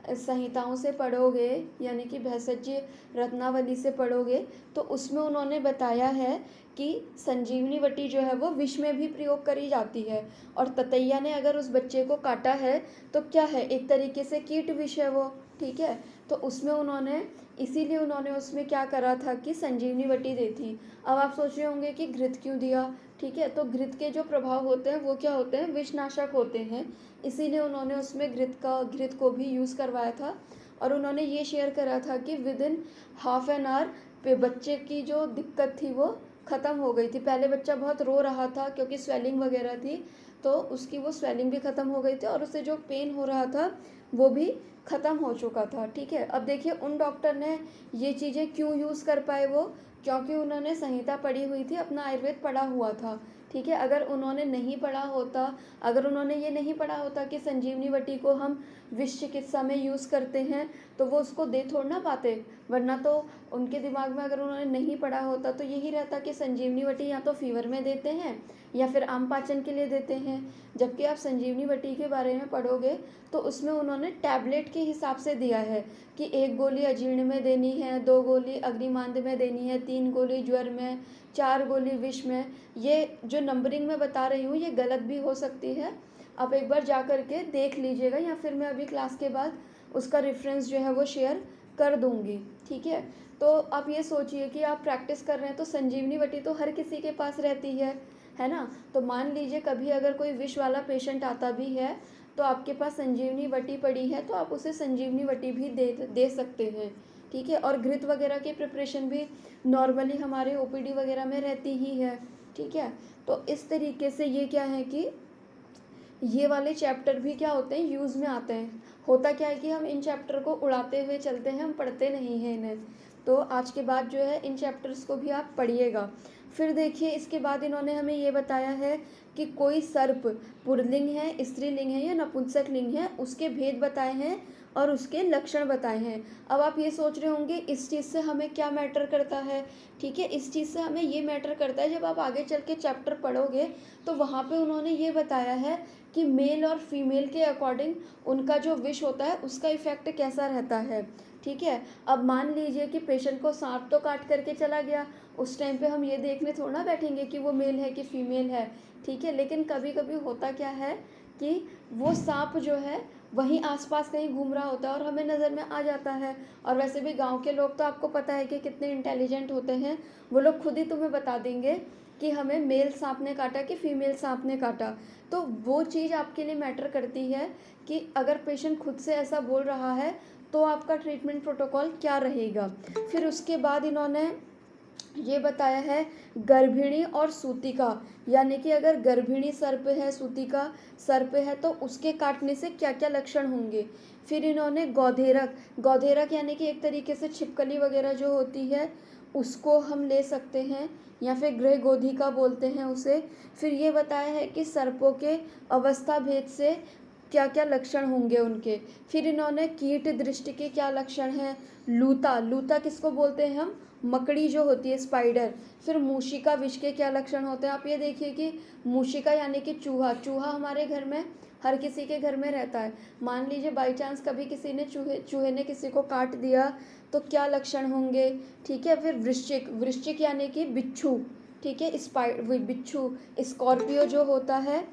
Speaker 1: संहिताओं से पढ़ोगे यानी कि भेषज रत्नावली से पढ़ोगे तो उसमें उन्होंने बताया है कि संजीवनी वटी जो है वो विष में भी प्रयोग करी जाती है। और ततैया ने अगर उस बच्चे को काटा है तो क्या है, एक तरीके से कीट विष है वो। ठीक है, तो उसमें उन्होंने इसीलिए उन्होंने उसमें क्या करा था कि संजीवनी वटी दी थी। अब आप सोच रहे होंगे कि घृत क्यों दिया। ठीक है, तो घृत के जो प्रभाव होते हैं वो क्या होते हैं, विषनाशक होते हैं, इसीलिए उन्होंने उसमें घृत को भी यूज़ करवाया था। और उन्होंने ये शेयर करा था कि with in half an hour पे बच्चे की जो दिक्कत थी वो ख़त्म हो गई थी। पहले बच्चा बहुत रो रहा था क्योंकि स्वेलिंग वगैरह थी, तो उसकी वो स्वेलिंग भी ख़त्म हो गई थी और उसे जो पेन हो रहा था वो भी ख़त्म हो चुका था। ठीक है, अब देखिए उन डॉक्टर ने ये चीज़ें क्यों यूज़ कर पाए वो, क्योंकि उन्होंने संहिता पढ़ी हुई थी, अपना आयुर्वेद पढ़ा हुआ था। ठीक है, अगर उन्होंने नहीं पढ़ा होता, अगर उन्होंने ये नहीं पढ़ा होता कि संजीवनी बटी को हम विष चिकित्सा में यूज़ करते हैं, तो वो उसको दे थोड़ ना पाते। वरना तो उनके दिमाग में अगर उन्होंने नहीं पढ़ा होता तो यही रहता कि संजीवनी बटी या तो फीवर में देते हैं या फिर आम पाचन के लिए देते हैं। जबकि आप संजीवनी बटी के बारे में पढ़ोगे तो उसमें उन्होंने टैबलेट के हिसाब से दिया है कि 1 गोली अजीर्ण में देनी है, 2 गोली अग्निमांद में देनी है, 3 गोली ज्वर में, 4 गोली विष में। ये जो नंबरिंग मैं बता रही हूँ ये गलत भी हो सकती है, आप एक बार जा कर के देख लीजिएगा, या फिर मैं अभी क्लास के बाद उसका रेफरेंस जो है वो शेयर कर दूँगी। ठीक है, तो आप ये सोचिए कि आप प्रैक्टिस कर रहे हैं तो संजीवनी बटी तो हर किसी के पास रहती है ना। तो मान लीजिए कभी अगर कोई विष वाला पेशेंट आता भी है तो आपके पास संजीवनी बटी पड़ी है तो आप उसे संजीवनी बटी भी दे सकते हैं। ठीक है, और घृत वगैरह की प्रिपरेशन भी नॉर्मली हमारे ओपीडी वगैरह में रहती ही है। ठीक है, तो इस तरीके से ये क्या है कि ये वाले चैप्टर भी क्या होते हैं, यूज़ में आते हैं। होता क्या है कि हम इन चैप्टर को उड़ाते हुए चलते हैं, हम पढ़ते नहीं हैं इन्हें। तो आज के बाद जो है इन चैप्टर्स को भी आप पढ़िएगा। फिर देखिए इसके बाद इन्होंने हमें ये बताया है कि कोई सर्प पुल्लिंग है, स्त्रीलिंग है या नपुंसक लिंग है, उसके भेद बताए हैं और उसके लक्षण बताए हैं। अब आप ये सोच रहे होंगे इस चीज़ से हमें क्या मैटर करता है। ठीक है, इस चीज़ से हमें ये मैटर करता है, जब आप आगे चल के चैप्टर पढ़ोगे तो वहाँ पे उन्होंने ये बताया है कि मेल और फीमेल के अकॉर्डिंग उनका जो विष होता है उसका इफ़ेक्ट कैसा रहता है। ठीक है, अब मान लीजिए कि पेशेंट को सांप तो काट करके चला गया, उस टाइम पे हम ये देखने थोड़ा ना बैठेंगे कि वो मेल है कि फीमेल है। ठीक है, लेकिन कभी कभी होता क्या है कि वो सांप जो है वहीं आसपास कहीं घूम रहा होता है और हमें नज़र में आ जाता है। और वैसे भी गांव के लोग तो आपको पता है कि कितने इंटेलिजेंट होते हैं, वो लोग खुद ही तुम्हें बता देंगे कि हमें मेल सांप ने काटा कि फीमेल सांप ने काटा। तो वो चीज़ आपके लिए मैटर करती है कि अगर पेशेंट खुद से ऐसा बोल रहा है तो आपका ट्रीटमेंट प्रोटोकॉल क्या रहेगा। फिर उसके बाद इन्होंने ये बताया है गर्भिणी और सूतिका, यानी कि अगर गर्भिणी सर्प है, सूतिका सर्प है तो उसके काटने से क्या क्या लक्षण होंगे। फिर इन्होंने गौधेरक, गौधेरक यानी कि एक तरीके से छिपकली वगैरह जो होती है उसको हम ले सकते हैं या फिर गृह गोधिका बोलते हैं उसे। फिर ये बताया है कि सर्पों के अवस्था भेद से क्या क्या लक्षण होंगे उनके। फिर इन्होंने कीट दृष्टि के क्या लक्षण हैं, लूता, लूता किसको बोलते हैं हम, मकड़ी जो होती है, स्पाइडर। फिर मूशिका विष के क्या लक्षण होते हैं। आप ये देखिए कि मूशिका यानी कि चूहा, चूहा हमारे घर में हर किसी के घर में रहता है। मान लीजिए बाई चांस कभी किसी ने चूहे ने किसी को काट दिया तो क्या लक्षण होंगे। ठीक है, फिर वृश्चिक, वृश्चिक यानी कि बिच्छू। ठीक है, बिच्छू स्कॉर्पियो जो होता है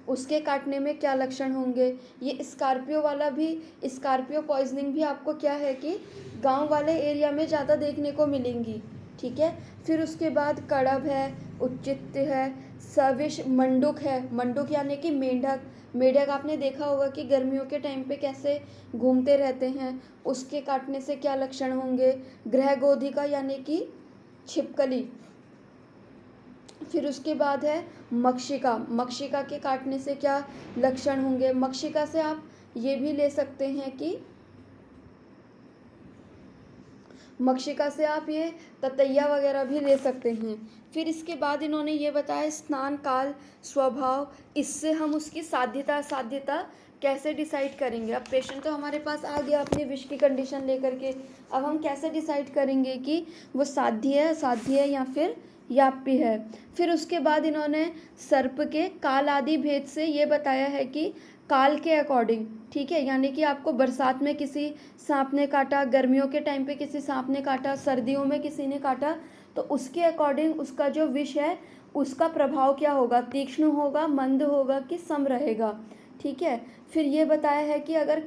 Speaker 1: उसके काटने में क्या लक्षण होंगे। ये स्कॉर्पियो वाला भी, स्कॉर्पियो पॉइजनिंग भी आपको क्या है कि गांव वाले एरिया में ज़्यादा देखने को मिलेंगी। ठीक है, फिर उसके बाद कड़ब है, उच्चित है, सविष, मंडूक है, मंडूक यानी कि मेंढक, मेंढक आपने देखा होगा कि गर्मियों के टाइम पे कैसे घूमते रहते हैं, उसके काटने से क्या लक्षण होंगे। गृह गोधिका यानी कि छिपकली। फिर उसके बाद है मक्षिका, मक्षिका के काटने से क्या लक्षण होंगे। मक्षिका से आप ये भी ले सकते हैं कि मक्षिका से आप ये ततैया वगैरह भी ले सकते हैं। फिर इसके बाद इन्होंने ये बताया स्नान काल, स्वभाव, इससे हम उसकी साध्यता असाध्यता कैसे डिसाइड करेंगे। अब पेशेंट तो हमारे पास आ गया अपनी विष की कंडीशन लेकर के, अब हम कैसे डिसाइड करेंगे कि वो साध्य है, असाध्य है या फिर याप्य है। फिर उसके बाद इन्होंने सर्प के काल आदि भेद से ये बताया है कि काल के अकॉर्डिंग, ठीक है, यानी कि आपको बरसात में किसी सांप ने काटा, गर्मियों के टाइम पे किसी सांप ने काटा, सर्दियों में किसी ने काटा, तो उसके अकॉर्डिंग उसका जो विष है उसका प्रभाव क्या होगा, तीक्ष्ण होगा, मंद होगा कि सम रहेगा। ठीक है, फिर ये बताया है कि अगर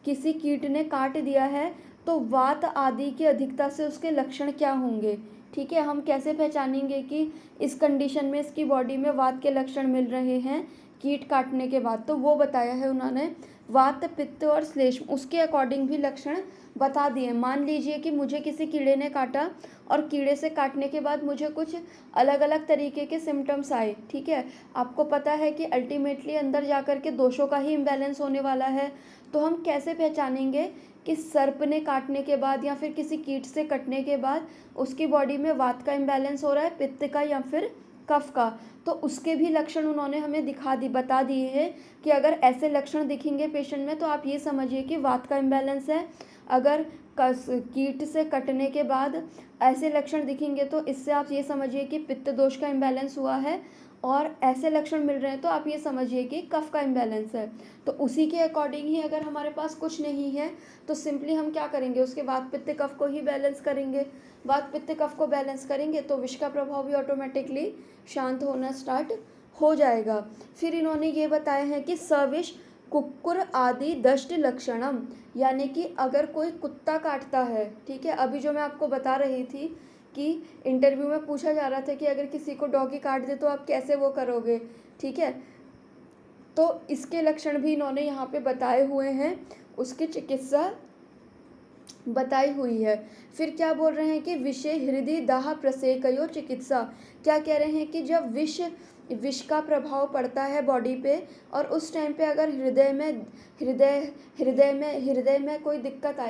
Speaker 1: किसी कीट ने काट दिया है तो वात आदि की अधिकता से उसके लक्षण क्या होंगे। ठीक है, हम कैसे पहचानेंगे कि इस कंडीशन में इसकी बॉडी में वात के लक्षण मिल रहे हैं कीट काटने के बाद, तो वो बताया है उन्होंने। वात, पित्त और श्लेष्म उसके अकॉर्डिंग भी लक्षण बता दिए। मान लीजिए कि मुझे किसी कीड़े ने काटा और कीड़े से काटने के बाद मुझे कुछ अलग अलग तरीके के सिम्टम्स आए, ठीक है। आपको पता है कि अल्टीमेटली अंदर जाकर के दोषों का ही इम्बैलेंस होने वाला है। तो हम कैसे पहचानेंगे कि सर्प ने काटने के बाद या फिर किसी कीट से कटने के बाद उसकी बॉडी में वात का इम्बैलेंस हो रहा है, पित्त का या फिर कफ का। तो उसके भी लक्षण उन्होंने हमें बता दिए हैं कि अगर ऐसे लक्षण दिखेंगे पेशेंट में तो आप ये समझिए कि वात का इम्बैलेंस है। अगर कीट से कटने के बाद ऐसे लक्षण दिखेंगे तो इससे आप ये समझिए कि पित्त दोष का इम्बैलेंस हुआ है। और ऐसे लक्षण मिल रहे हैं तो आप ये समझिए कि कफ का इम्बैलेंस है। तो उसी के अकॉर्डिंग ही अगर हमारे पास कुछ नहीं है तो सिंपली हम क्या करेंगे, उसके वात पित्त कफ को ही बैलेंस करेंगे। वात पित्त कफ को बैलेंस करेंगे तो विष का प्रभाव भी ऑटोमेटिकली शांत होना स्टार्ट हो जाएगा। फिर इन्होंने ये बताया है कि सविष कुक्कुर आदि दष्ट लक्षणम, यानी कि अगर कोई कुत्ता काटता है, ठीक है। अभी जो मैं आपको बता रही थी कि इंटरव्यू में पूछा जा रहा था कि अगर किसी को डॉगी काट दे तो आप कैसे वो करोगे, ठीक है। तो इसके लक्षण भी इन्होंने यहाँ पे बताए हुए हैं, उसकी चिकित्सा बताई हुई है। फिर क्या बोल रहे हैं कि विषे हृदय दाह प्रसेकयो चिकित्सा। क्या कह रहे हैं कि जब विष का प्रभाव पड़ता है बॉडी पे और उस टाइम पे अगर हृदय में कोई दिक्कत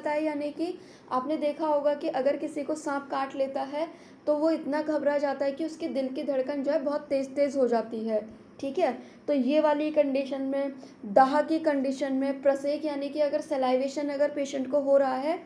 Speaker 1: आए, यानी कि आपने देखा होगा कि अगर किसी को सांप काट लेता है तो वो इतना घबरा जाता है कि उसके दिल की धड़कन जो है बहुत तेज़ हो जाती है, ठीक है। तो ये वाली कंडीशन में, दाह की कंडीशन में, प्रसेक यानी कि अगर सलाइवेशन अगर पेशेंट को हो रहा है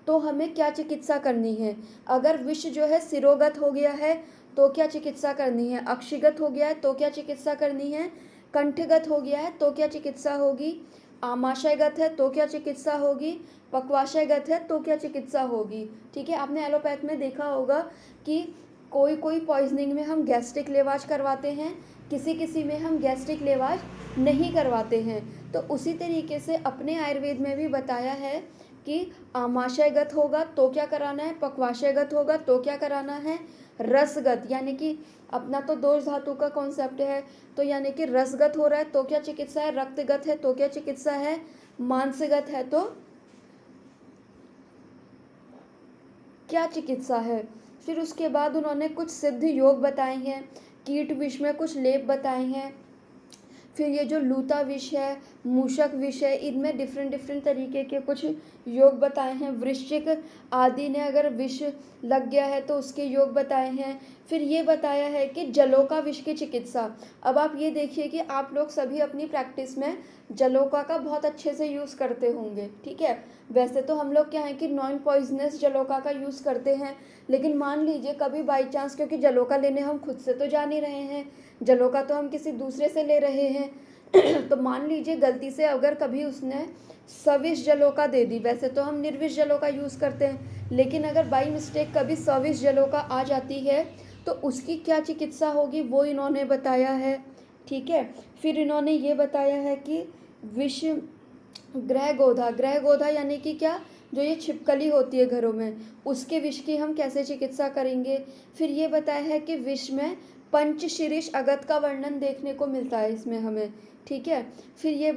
Speaker 1: तो हमें क्या चिकित्सा करनी है। अगर विष जो है सिरोगत हो गया है तो क्या चिकित्सा करनी है, अक्षिगत हो गया है तो क्या चिकित्सा करनी है, कंठगत हो गया है तो क्या चिकित्सा होगी, आमाशयगत है तो क्या चिकित्सा होगी, पक्वाशयगत है तो क्या चिकित्सा होगी, ठीक है। आपने एलोपैथ में देखा होगा कि कोई पॉइजनिंग में हम गैस्ट्रिक लेवाज करवाते हैं, किसी में हम गैस्ट्रिक लेवाज नहीं करवाते हैं। तो उसी तरीके से अपने आयुर्वेद में भी बताया है कि आमाशयगत होगा तो क्या कराना है, पक्वाशयगत होगा तो क्या कराना है, रसगत यानी कि अपना तो दोष धातु का कॉन्सेप्ट है, तो यानी कि रसगत हो रहा है तो क्या चिकित्सा है, रक्तगत है तो क्या चिकित्सा है, मांसगत है तो क्या चिकित्सा है। फिर उसके बाद उन्होंने कुछ सिद्ध योग बताए हैं, कीट विष में कुछ लेप बताए हैं। फिर ये जो लूता विष है, मूषक विष है, इनमें डिफरेंट तरीके के कुछ योग बताए हैं। वृश्चिक आदि ने अगर विष लग गया है तो उसके योग बताए हैं। फिर ये बताया है कि जलोका विष की चिकित्सा। अब आप ये देखिए कि आप लोग सभी अपनी प्रैक्टिस में जलोका का बहुत अच्छे से यूज़ करते होंगे, ठीक है। वैसे तो हम लोग क्या है कि नॉन पॉइजनस जलोका का यूज़ करते हैं, लेकिन मान लीजिए कभी बाई चांस, क्योंकि जलोका लेने हम खुद से तो जा नहीं रहे हैं, जलोका तो हम किसी दूसरे से ले रहे हैं तो मान लीजिए गलती से अगर कभी उसने सविष जलोका दे दी, वैसे तो हम निर्विष जलोका यूज़ करते हैं, लेकिन अगर बाई मिस्टेक कभी सविष जलोका आ जाती है तो उसकी क्या चिकित्सा होगी वो इन्होंने बताया है, ठीक है। फिर इन्होंने ये बताया है कि विष ग्रह गोधा यानी कि क्या, जो ये छिपकली होती है घरों में, उसके विष की हम कैसे चिकित्सा करेंगे। फिर ये बताया है कि विष में पंचशीर्ष अगत का वर्णन देखने को मिलता है इसमें हमें, ठीक है। फिर ये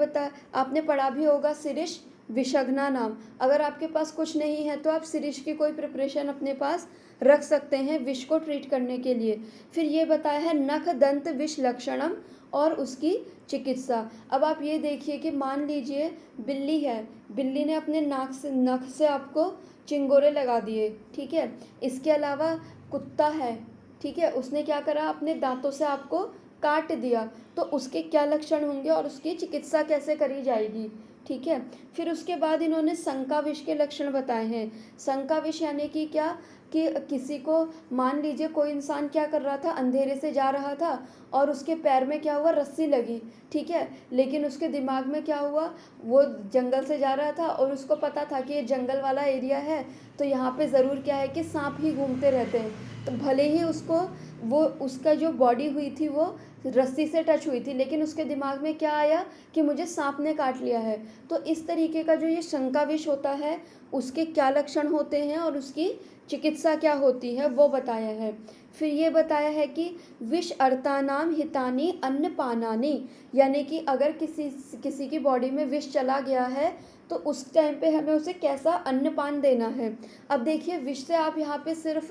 Speaker 1: आपने पढ़ा भी होगा शिरीष विषग्ना नाम। अगर आपके पास कुछ नहीं है तो आप शिरीष की कोई प्रिपरेशन अपने पास रख सकते हैं विष को ट्रीट करने के लिए। फिर ये बताया है नख दंत विष लक्षणम और उसकी चिकित्सा। अब आप ये देखिए कि मान लीजिए बिल्ली है, बिल्ली ने अपने नख से आपको चिंगोरे लगा दिए, ठीक है। इसके अलावा कुत्ता है, ठीक है, उसने क्या करा, अपने दांतों से आपको काट दिया, तो उसके क्या लक्षण होंगे और उसकी चिकित्सा कैसे करी जाएगी, ठीक है। फिर उसके बाद इन्होंने शंका विष के लक्षण बताए हैं। शंका विष यानी कि क्या, कि किसी को मान लीजिए कोई इंसान क्या कर रहा था, अंधेरे से जा रहा था और उसके पैर में क्या हुआ, रस्सी लगी, ठीक है, लेकिन उसके दिमाग में क्या हुआ, वो जंगल से जा रहा था और उसको पता था कि ये जंगल वाला एरिया है तो यहाँ पे ज़रूर क्या है कि सांप ही घूमते रहते हैं। तो भले ही उसका जो बॉडी हुई थी वो रस्सी से टच हुई थी, लेकिन उसके दिमाग में क्या आया कि मुझे सांप ने काट लिया है। तो इस तरीके का जो ये शंका विष होता है उसके क्या लक्षण होते हैं और उसकी चिकित्सा क्या होती है वो बताया है। फिर ये बताया है कि विष अर्तानाम हितानि अन्नपानानि, यानी कि अगर किसी की बॉडी में विष चला गया है तो उस टाइम पे हमें उसे कैसा अन्नपान देना है। अब देखिए, विष से आप यहाँ पे सिर्फ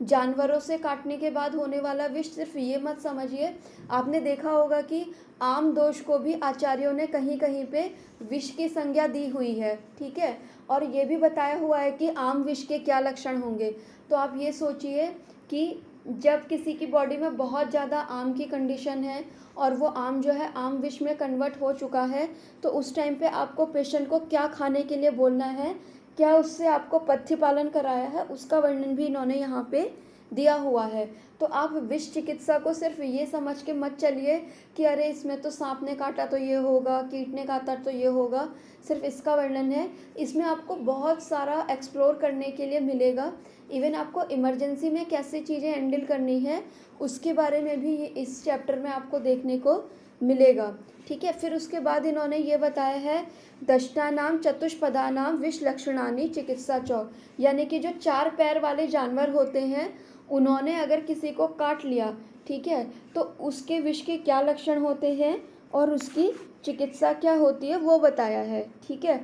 Speaker 1: जानवरों से काटने के बाद होने वाला विष सिर्फ ये मत समझिए। आपने देखा होगा कि आम दोष को भी आचार्यों ने कहीं कहीं पे विष की संज्ञा दी हुई है, ठीक है। और ये भी बताया हुआ है कि आम विष के क्या लक्षण होंगे। तो आप ये सोचिए कि जब किसी की बॉडी में बहुत ज़्यादा आम की कंडीशन है और वो आम जो है आम विष में कन्वर्ट हो चुका है, तो उस टाइम पे आपको पेशेंट को क्या खाने के लिए बोलना है, क्या उससे आपको पथ्य पालन कराया है, उसका वर्णन भी इन्होंने यहाँ पे दिया हुआ है। तो आप विष चिकित्सा को सिर्फ ये समझ के मत चलिए कि अरे इसमें तो सांप ने काटा तो ये होगा, कीट ने काटा तो ये होगा, सिर्फ इसका वर्णन है। इसमें आपको बहुत सारा एक्सप्लोर करने के लिए मिलेगा। इवन आपको इमरजेंसी में कैसे चीज़ें हैंडल करनी है उसके बारे में भी इस चैप्टर में आपको देखने को मिलेगा, ठीक है। फिर उसके बाद इन्होंने ये बताया है दष्टानाम चतुष्पदानाम विष लक्षणानि चिकित्सा चौ, यानी कि जो 4 पैर वाले जानवर होते हैं उन्होंने अगर किसी को काट लिया, ठीक है, तो उसके विष के क्या लक्षण होते हैं और उसकी चिकित्सा क्या होती है वो बताया है, ठीक है।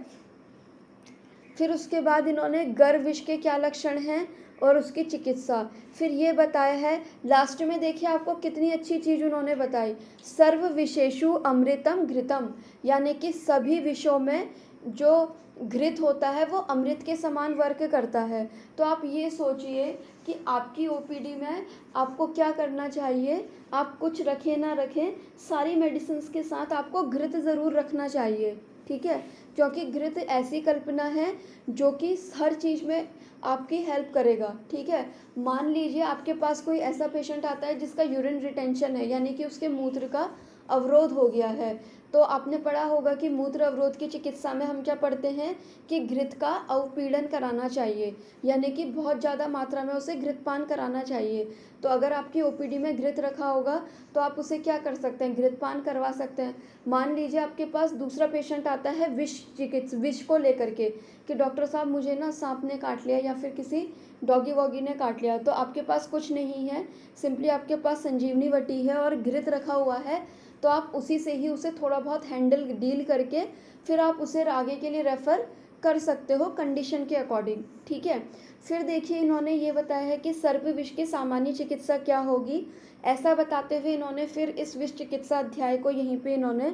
Speaker 1: फिर उसके बाद इन्होंने गर्भ विष के क्या लक्षण हैं और उसकी चिकित्सा फिर ये बताया है। लास्ट में देखिए आपको कितनी अच्छी चीज़ उन्होंने बताई, सर्व विशेषु अमृतम घृतम, यानी कि सभी विषयों में जो घृत होता है वो अमृत के समान वर्क करता है। तो आप ये सोचिए कि आपकी ओपीडी में आपको क्या करना चाहिए, आप कुछ रखें ना रखें, सारी मेडिसिन के साथ आपको घृत ज़रूर रखना चाहिए, ठीक है, क्योंकि घृत ऐसी कल्पना है जो कि हर चीज़ में आपकी हेल्प करेगा, ठीक है। मान लीजिए आपके पास कोई ऐसा पेशेंट आता है जिसका यूरिन रिटेंशन है, यानी कि उसके मूत्र का अवरोध हो गया है, तो आपने पढ़ा होगा कि मूत्र अवरोध की चिकित्सा में हम क्या पढ़ते हैं कि घृत का अवपीड़न कराना चाहिए, यानी कि बहुत ज़्यादा मात्रा में उसे घृतपान कराना चाहिए। तो अगर आपकी ओपीडी में घृत रखा होगा तो आप उसे क्या कर सकते हैं, घृतपान करवा सकते हैं। मान लीजिए आपके पास दूसरा पेशेंट आता है विष को लेकर के कि डॉक्टर साहब मुझे ना सांप ने काट लिया या फिर किसी डॉगी वॉगी ने काट लिया, तो आपके पास कुछ नहीं है, सिंपली आपके पास संजीवनी वटी है और घृत रखा हुआ है, तो आप उसी से ही उसे थोड़ा बहुत डील करके फिर आप उसे आगे के लिए रेफ़र कर सकते हो कंडीशन के अकॉर्डिंग, ठीक है। फिर देखिए इन्होंने ये बताया है कि सर्प विष की सामान्य चिकित्सा क्या होगी, ऐसा बताते हुए इन्होंने फिर इस विष चिकित्सा अध्याय को यहीं पे इन्होंने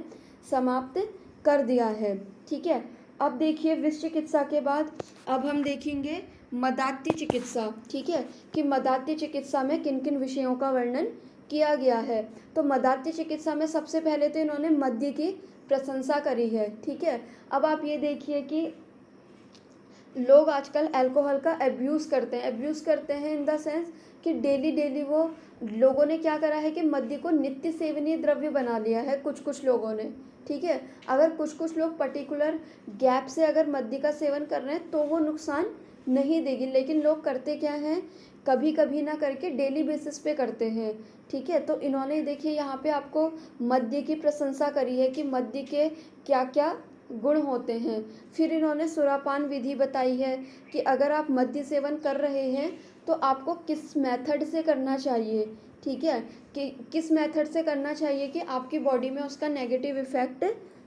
Speaker 1: समाप्त कर दिया है, ठीक है। अब देखिए विष चिकित्सा के बाद अब हम देखेंगे मदात्य चिकित्सा, ठीक है, कि मदात्य चिकित्सा में किन किन विषयों का वर्णन किया गया है। तो मदात्य चिकित्सा में सबसे पहले तो इन्होंने मद्य की प्रशंसा करी है, ठीक है। अब आप ये देखिए कि लोग आजकल अल्कोहल का अब्यूज़ करते हैं इन द सेंस कि डेली वो लोगों ने क्या करा है कि मद्य को नित्य सेवनीय द्रव्य बना लिया है कुछ लोगों ने, ठीक है। अगर कुछ लोग पर्टिकुलर गैप से अगर मद्य का सेवन कर रहे हैं तो वो नुकसान नहीं देगी, लेकिन लोग करते क्या हैं, कभी कभी ना करके डेली बेसिस पे करते हैं, ठीक है। तो इन्होंने देखिए यहाँ पे आपको मद्य की प्रशंसा करी है कि मद्य के क्या क्या गुण होते हैं। फिर इन्होंने सुरापान विधि बताई है कि अगर आप मद्य सेवन कर रहे हैं तो आपको किस मेथड से करना चाहिए, ठीक है, कि किस मेथड से करना चाहिए कि आपकी बॉडी में उसका नेगेटिव इफ़ेक्ट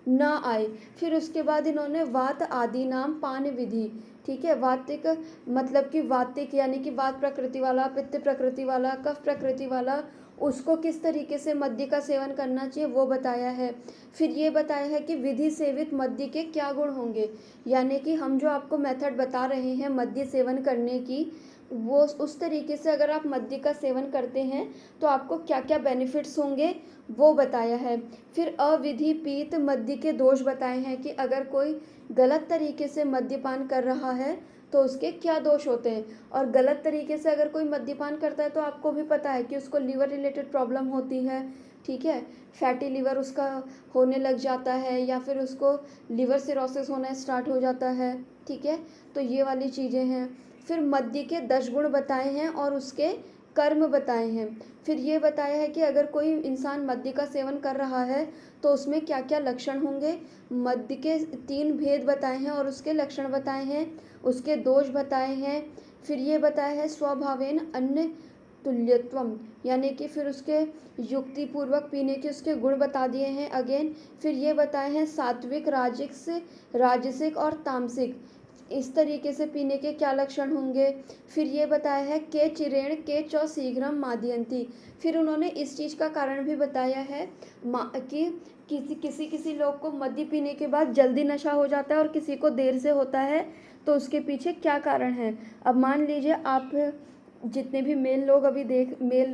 Speaker 1: ना आए। फिर उसके बाद इन्होंने वात आदि नाम पान विधि, ठीक है, वातिक मतलब कि वातिक यानी कि वात प्रकृति वाला, पित्त प्रकृति वाला, कफ प्रकृति वाला, उसको किस तरीके से मद्य का सेवन करना चाहिए वो बताया है। फिर ये बताया है कि विधि सेवित मद्य के क्या गुण होंगे, यानी कि हम जो आपको मेथड बता रहे हैं मद्य सेवन करने की, वो उस तरीके से अगर आप मद्य का सेवन करते हैं तो आपको क्या क्या बेनिफिट्स होंगे वो बताया है। फिर अविधि पीत मद्य के दोष बताए हैं कि अगर कोई गलत तरीके से मद्यपान कर रहा है तो उसके क्या दोष होते हैं, और गलत तरीके से अगर कोई मद्यपान करता है तो आपको भी पता है कि उसको लीवर रिलेटेड प्रॉब्लम होती है, ठीक है, फैटी लीवर उसका होने लग जाता है या फिर उसको लिवर सिरोसिस होना स्टार्ट हो जाता है, ठीक है। तो ये वाली चीज़ें हैं। फिर मद्य के 10 गुण बताए हैं और उसके कर्म बताए हैं। फिर ये बताया है कि अगर कोई इंसान मद्य का सेवन कर रहा है तो उसमें क्या क्या लक्षण होंगे, मद्य के 3 भेद बताए हैं और उसके लक्षण बताए हैं, उसके दोष बताए हैं। फिर ये बताया है स्वभावेन अन्य तुल्यत्वम, यानी कि फिर उसके युक्तिपूर्वक पीने के उसके गुण बता दिए हैं अगेन। फिर ये बताए हैं सात्विक, राजसिक और तामसिक, इस तरीके से पीने के क्या लक्षण होंगे। फिर ये बताया है के चिरेण के चौ शीघ्रम मादयंती, फिर उन्होंने इस चीज़ का कारण भी बताया है कि किसी लोग को मद्य पीने के बाद जल्दी नशा हो जाता है और किसी को देर से होता है, तो उसके पीछे क्या कारण है। अब मान लीजिए आप जितने भी मेल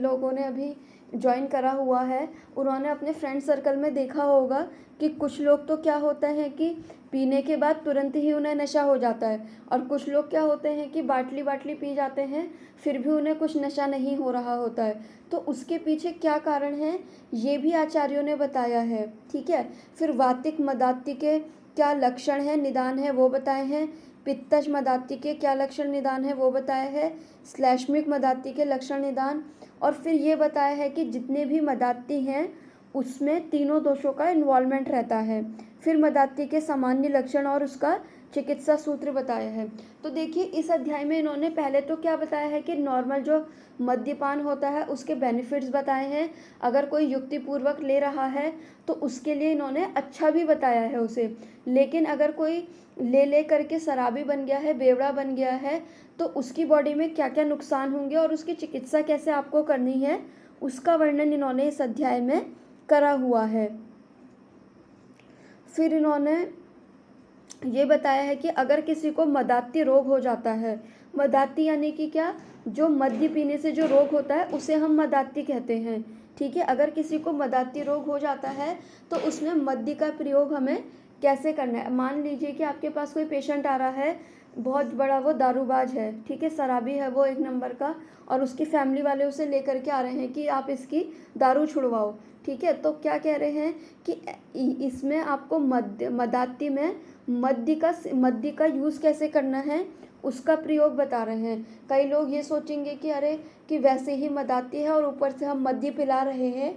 Speaker 1: लोगों ने अभी ज्वाइन करा हुआ है, उन्होंने अपने फ्रेंड सर्कल में देखा होगा कि कुछ लोग तो क्या होता है कि पीने के बाद तुरंत ही उन्हें नशा हो जाता है, और कुछ लोग क्या होते हैं कि बाटली बाटली पी जाते हैं फिर भी उन्हें कुछ नशा नहीं हो रहा होता है। तो उसके पीछे क्या कारण है ये भी आचार्यों ने बताया है। ठीक है। फिर वातिक मदात्ति के क्या लक्षण है, निदान है, वो बताए हैं। पित्तज मदात्ति के क्या लक्षण निदान है वो बताया है। श्लैष्मिक मदात्ति के लक्षण निदान, और फिर ये बताया है कि जितने भी मदात्ति हैं उसमें तीनों दोषों का इन्वॉल्वमेंट रहता है। फिर मदात्ति के सामान्य लक्षण और उसका चिकित्सा सूत्र बताया है। तो देखिए इस अध्याय में इन्होंने पहले तो क्या बताया है कि नॉर्मल जो मद्यपान होता है उसके बेनिफिट्स बताए हैं, अगर कोई युक्तिपूर्वक ले रहा है तो उसके लिए इन्होंने अच्छा भी बताया है उसे। लेकिन अगर कोई ले करके शराबी बन गया है, बेवड़ा बन गया है, तो उसकी बॉडी में क्या क्या नुकसान होंगे और उसकी चिकित्सा कैसे आपको करनी है उसका वर्णन इन्होंने इस अध्याय में करा हुआ है। फिर इन्होंने ये बताया है कि अगर किसी को मदात्य रोग हो जाता है, मदात्य यानी कि क्या, जो मद्य पीने से जो रोग होता है उसे हम मदात्य कहते हैं। ठीक है। अगर किसी को मदात्य रोग हो जाता है तो उसमें मद्य का प्रयोग हमें कैसे करना है। मान लीजिए कि आपके पास कोई पेशेंट आ रहा है, बहुत बड़ा वो दारूबाज है, ठीक है, शराबी है वो एक नंबर का, और उसकी फैमिली वाले उसे लेकर के आ रहे हैं कि आप इसकी दारू छुड़वाओ। ठीक है। तो क्या कह रहे हैं कि इसमें आपको मदात्य में मद्य का यूज़ कैसे करना है उसका प्रयोग बता रहे हैं। कई लोग ये सोचेंगे कि अरे कि वैसे ही मदात्य है और ऊपर से हम मद्य पिला रहे हैं,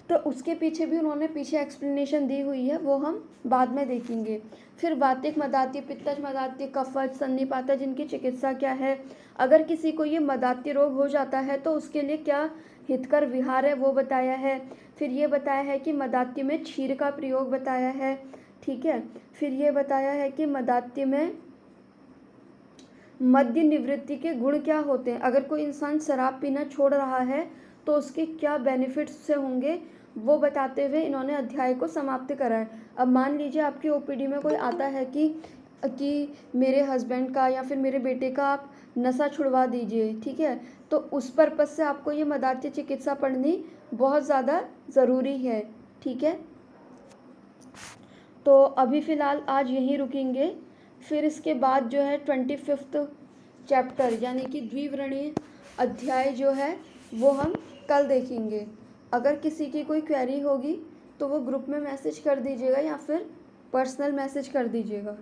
Speaker 1: तो उसके पीछे भी उन्होंने एक्सप्लेनेशन दी हुई है, वो हम बाद में देखेंगे। फिर वातिक मदात्य, पित्तज मदात्य, कफज, सन्निपातज, इनकी चिकित्सा क्या है। अगर किसी को ये मदात्य रोग हो जाता है तो उसके लिए क्या हितकर विहार है वो बताया है। फिर ये बताया है कि मदात्य में क्षीर का प्रयोग बताया है। ठीक है। फिर ये बताया है कि मदात्य में मद्य निवृत्ति के गुण क्या होते हैं, अगर कोई इंसान शराब पीना छोड़ रहा है तो उसके क्या बेनिफिट्स से होंगे वो बताते हुए इन्होंने अध्याय को समाप्त करा है। अब मान लीजिए आपकी ओपीडी में कोई आता है कि मेरे हस्बैंड का या फिर मेरे बेटे का आप नशा छुड़वा दीजिए, ठीक है, तो उस पर्पज़ से आपको ये मदात्य चिकित्सा पढ़नी बहुत ज़्यादा ज़रूरी है। ठीक है। तो अभी फ़िलहाल आज यहीं रुकेंगे, फिर इसके बाद जो है 25वां चैप्टर यानी कि द्विवरणीय अध्याय जो है वो हम कल देखेंगे। अगर किसी की कोई क्वेरी होगी तो वो ग्रुप में मैसेज कर दीजिएगा या फिर पर्सनल मैसेज कर दीजिएगा।